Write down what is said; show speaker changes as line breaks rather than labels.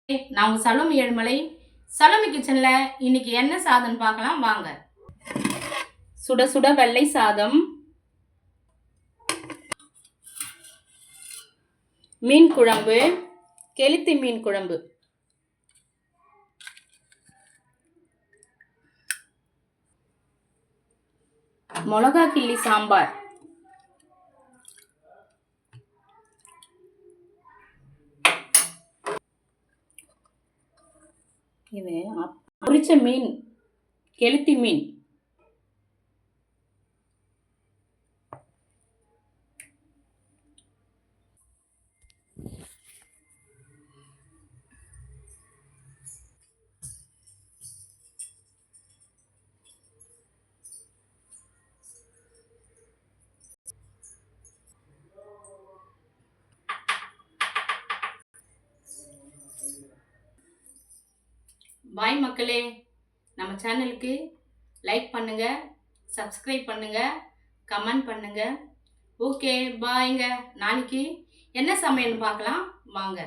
நான் உங்க சலோமி ஏழுமலை. சலோமி கிச்சன்ல இன்னைக்கு என்ன சாதம் பார்க்கலாம் வாங்க. சுட சுட வெள்ளை சாதம், மீன் குழம்பு, கெளுத்தி மீன் குழம்பு, மிளகா கிள்ளி சாம்பார், இது பொரிச்ச மீன், கெளுத்தி மீன், பாய் மக்களே. நம்ம சேனலுக்கு லைக் பண்ணுங்க, சப்ஸ்கிரைப் பண்ணுங்க, கமெண்ட் பண்ணுங்க. ஓகே பாய்ங்க. நாளைக்கு என்ன சமையல்னு பார்க்கலாம் வாங்க.